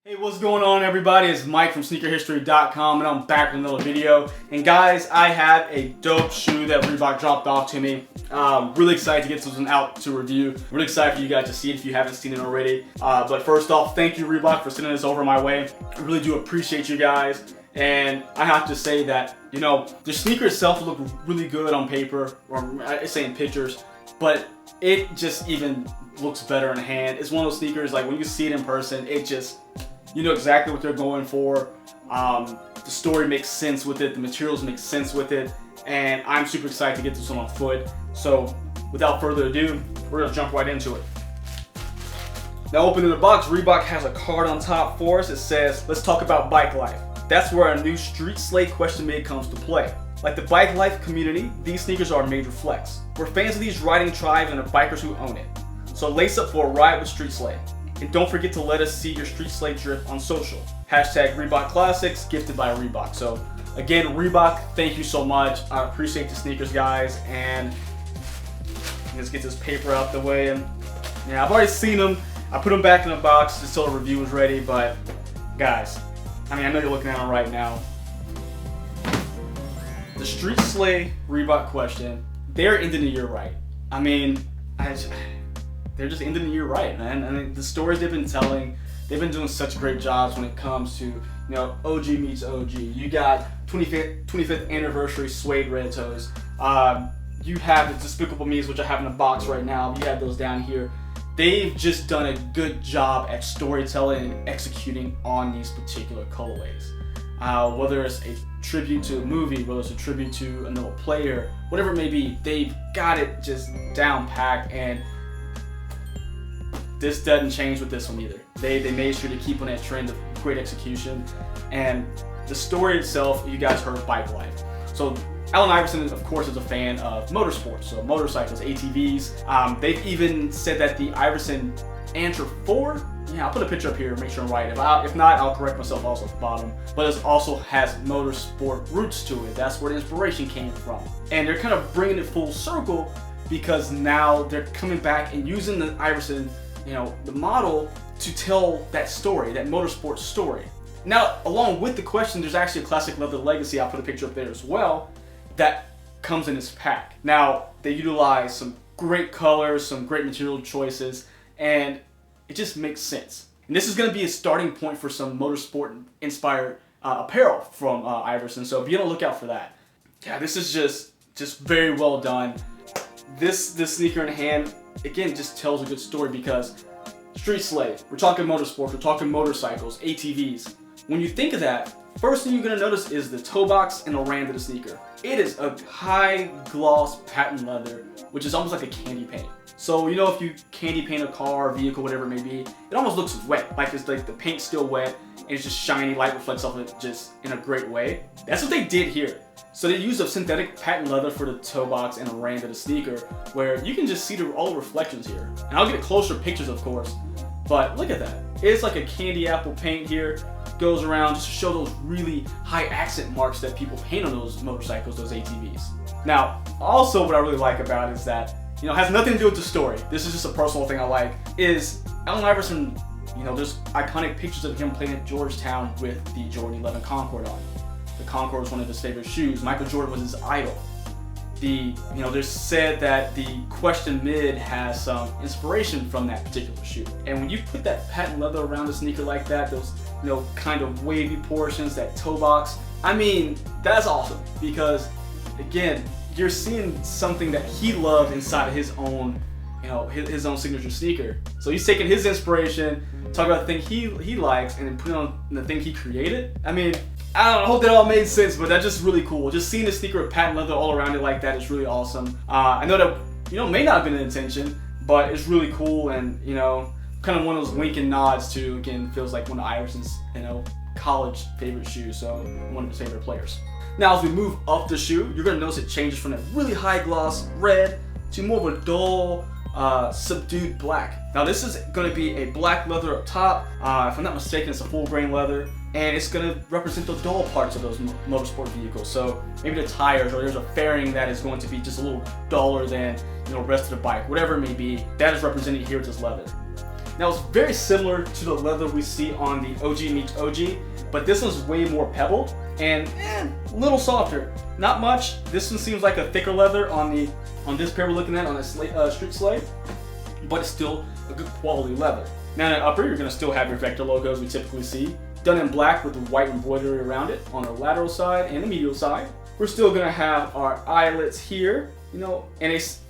Hey, what's going on everybody? It's Mike from sneakerhistory.com and I'm back with another video. And guys, I have a dope shoe that Reebok dropped off to me. Really excited to get this one out to review. Really excited for you guys to see it if you haven't seen it already. But first off, thank you Reebok for sending this over my way. I really do appreciate you guys. And I have to say that, you know, the sneaker itself looked really good on paper, or I say in pictures, but it just even looks better in hand. It's one of those sneakers, like when you see it in person, it just, you know exactly what they're going for. The story makes sense with it, the materials make sense with it, and I'm super excited to get this one on foot. So without further ado, we're gonna jump right into it. Now opening the box, Reebok has a card on top for us. It says, let's talk about bike life. That's where our new Street Sleigh Question Mid comes to play. Like the bike life community, these sneakers are a major flex. We're fans of these riding tribes and the bikers who own it. So lace up for a ride with Street Sleigh. And don't forget to let us see your Street Sleigh drip on social. Hashtag Reebok Classics, gifted by Reebok. So again, Reebok, thank you so much. I appreciate the sneakers, guys. And let's get this paper out the way. And yeah, I've already seen them. I put them back in the box just till the review was ready. But guys, I mean, I know you're looking at them right now. The Street Sleigh Reebok Question, they're ending the year right. I mean, they're just ending the year right, man. I mean, the stories they've been telling, they've been doing such great jobs when it comes to, you know, OG meets OG. You got 25th anniversary suede red toes. You have the Despicable Me's, which I have in a box right now. You have those down here. They've just done a good job at storytelling and executing on these particular colorways. Whether it's a tribute to a movie, whether it's a tribute to another player, whatever it may be, they've got it just down packed, and this doesn't change with this one either. They made sure to keep on that trend of great execution. And the story itself, you guys heard bike life. So Allen Iverson, of course, is a fan of motorsports, so motorcycles, ATVs. They've even said that the Iverson Antra 4, yeah, I'll put a picture up here, make sure I'm right. If not, I'll correct myself also at the bottom. But it also has motorsport roots to it. That's where the inspiration came from. And they're kind of bringing it full circle because now they're coming back and using the Iverson, you know, the model to tell that story, that motorsport story. Now, along with the question, there's actually a classic leather legacy, I'll put a picture up there as well, that comes in this pack. Now, they utilize some great colors, some great material choices, and it just makes sense. And this is gonna be a starting point for some motorsport inspired apparel from Iverson, so be on the lookout for that. Yeah, this is just very well done. This sneaker in hand, again, just tells a good story because Street Sleigh, we're talking motorsports, we're talking motorcycles, ATVs. When you think of that, first thing you're gonna notice is the toe box and the rand of the sneaker. It is a high gloss patent leather, which is almost like a candy paint. So, you know, if you candy paint a car, vehicle, whatever it may be, it almost looks wet. Like it's like the paint's still wet and it's just shiny, light reflects off it just in a great way. That's what they did here. So they used a synthetic patent leather for the toe box and the rand of the sneaker, where you can just see all the reflections here. And I'll get closer pictures, of course, but look at that. It's like a candy apple paint here, goes around just to show those really high accent marks that people paint on those motorcycles, those ATVs. Now, also what I really like about it is that, you know, has nothing to do with the story. This is just a personal thing I like, is Allen Iverson, you know, there's iconic pictures of him playing at Georgetown with the Jordan 11 Concord on. The Concord was one of his favorite shoes. Michael Jordan was his idol. There's said that the Question Mid has some inspiration from that particular shoe. And when you put that patent leather around a sneaker like that, those, you know, kind of wavy portions, that toe box, I mean, that's awesome because, again, you're seeing something that he loved inside of his own, you know, his own signature sneaker. So he's taking his inspiration, talking about the thing he likes, and then putting on the thing he created. I mean, I don't know, I hope that all made sense, but that's just really cool. Just seeing the sneaker with patent leather all around it like that is really awesome. I know that, you know, may not have been the intention, but it's really cool, and, you know, kind of one of those wink and nods to, again, feels like one of Iverson's, you know, college favorite shoes, so one of his favorite players. Now, as we move up the shoe, you're gonna notice it changes from that really high gloss red to more of a dull, subdued black. Now, this is gonna be a black leather up top. If I'm not mistaken, it's a full grain leather, and it's gonna represent the dull parts of those motorsport vehicles. So maybe the tires, or there's a fairing that is going to be just a little duller than, you know, the rest of the bike, whatever it may be. That is represented here with this leather. Now it's very similar to the leather we see on the OG meets OG, but this one's way more pebbled and a little softer. Not much. This one seems like a thicker leather on this pair we're looking at on a Street Sleigh, but it's still a good quality leather. Now in the upper, you're going to still have your vector logos we typically see, done in black with the white embroidery around it on the lateral side and the medial side. We're still going to have our eyelets here, and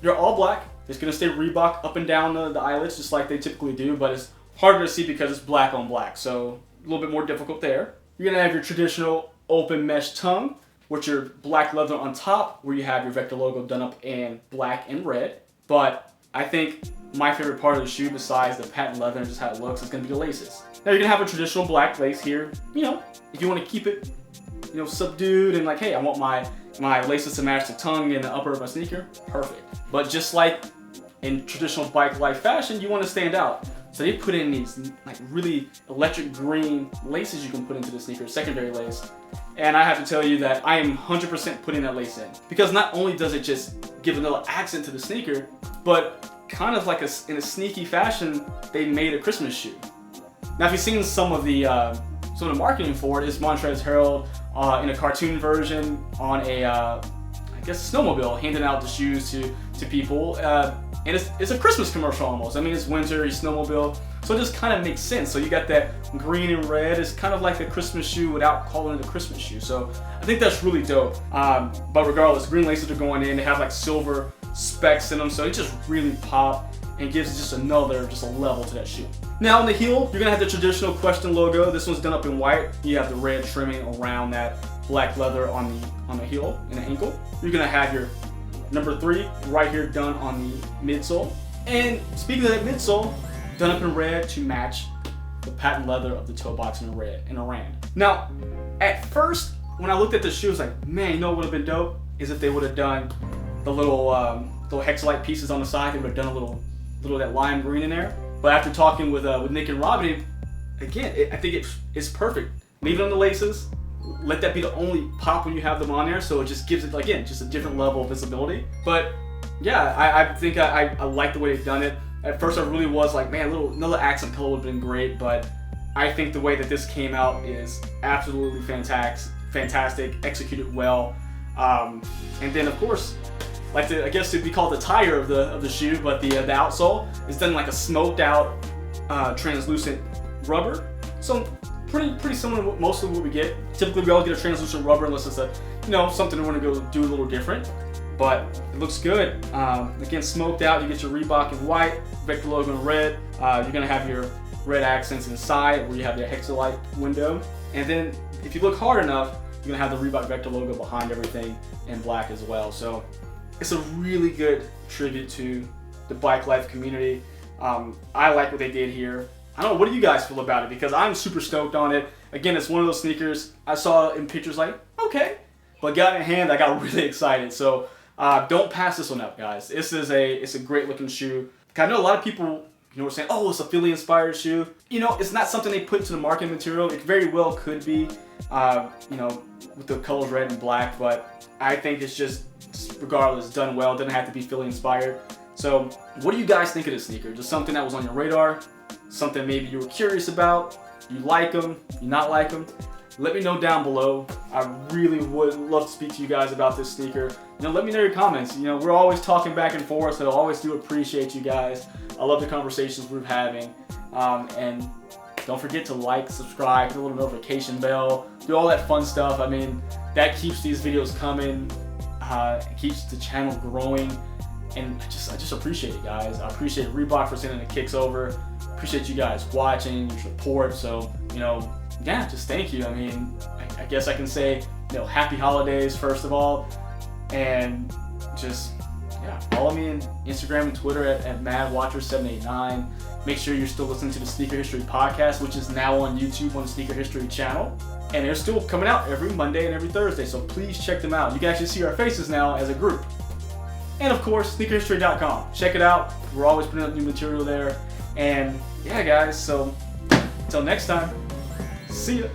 they're all black. It's going to stay Reebok up and down the eyelets just like they typically do, but it's harder to see because it's black on black, so a little bit more difficult there. You're going to have your traditional open mesh tongue with your black leather on top where you have your vector logo done up in black and red. But I think my favorite part of the shoe, besides the patent leather and just how it looks, is going to be the laces. Now you're going to have a traditional black lace here. If you want to keep it subdued and like, hey, I want my laces to match the tongue and the upper of my sneaker, perfect. But just like in traditional bike life fashion, you want to stand out. So they put in these like really electric green laces you can put into the sneaker, secondary lace. And I have to tell you that I am 100% putting that lace in. Because not only does it just give another accent to the sneaker, but kind of like in a sneaky fashion, they made a Christmas shoe. Now if you've seen some of the marketing for it, it's Montrezl Harrell in a cartoon version on a snowmobile, handing out the shoes to people. And it's a Christmas commercial almost. I mean, it's winter, he's snowmobile, so it just kind of makes sense. So you got that green and red. It's kind of like a Christmas shoe without calling it a Christmas shoe. So I think that's really dope. But regardless, green laces are going in. They have like silver specks in them, so it just really pop and gives just a level to that shoe. Now on the heel, you're gonna have the traditional Question logo. This one's done up in white. You have the red trimming around that black leather on the heel and the ankle. You're gonna have your number 3 right here done on the midsole. And speaking of that midsole, done up in red to match the patent leather of the toe box in red and a rand. Now, at first, when I looked at the shoe, I was like, man, what would have been dope is if they would have done the little hexalite pieces on the side. They would have done a little of that lime green in there. But after talking with Nick and Robbie, again, I think it's perfect. Leave it on the laces. Let that be the only pop when you have them on there, so it just gives it, again, just a different level of visibility. But yeah, I think I like the way they've done it. At first I really was like, man, another accent color would have been great, but I think the way that this came out is absolutely fantastic, executed well. And then of course, I guess it'd be called the tire of the shoe, but the outsole is done like a smoked out translucent rubber. So pretty similar to most of what we get. Typically we always get a translucent rubber unless it's something we want to go do a little different. But it looks good. Again, smoked out. You get your Reebok in white, vector logo in red. You're gonna have your red accents inside where you have your hexalite window. And then if you look hard enough, you're gonna have the Reebok vector logo behind everything in black as well. So it's a really good tribute to the bike life community. I like what they did here. I don't know, what do you guys feel about it? Because I'm super stoked on it. Again, it's one of those sneakers I saw in pictures like, okay. But got in hand, I got really excited. So don't pass this one up, guys. It's a great looking shoe. I know a lot of people were saying, oh, it's a Philly inspired shoe. It's not something they put into the marketing material. It very well could be, with the colors red and black, but I think it's just, regardless, done well. It doesn't have to be Philly inspired. So what do you guys think of this sneaker? Just something that was on your radar? Something maybe you were curious about? You like them? You not like them? Let me know down below. I really would love to speak to you guys about this sneaker. Let me know your comments. We're always talking back and forth, so I always do appreciate you guys. I love the conversations we're having. And don't forget to like, subscribe, hit the little notification bell, do all that fun stuff. I mean, that keeps these videos coming. It keeps the channel growing. And I just appreciate it, guys. I appreciate Reebok for sending the kicks over. Appreciate you guys watching, your support. So, yeah, just thank you. I mean, I guess I can say, happy holidays, first of all. And just, yeah, follow me on Instagram and Twitter at MadWatcher789. Make sure you're still listening to the Sneaker History Podcast, which is now on YouTube on the Sneaker History channel. And they're still coming out every Monday and every Thursday, so please check them out. You can actually see our faces now as a group. And of course, sneakerhistory.com. Check it out. We're always putting up new material there. And yeah, guys, so until next time, see ya.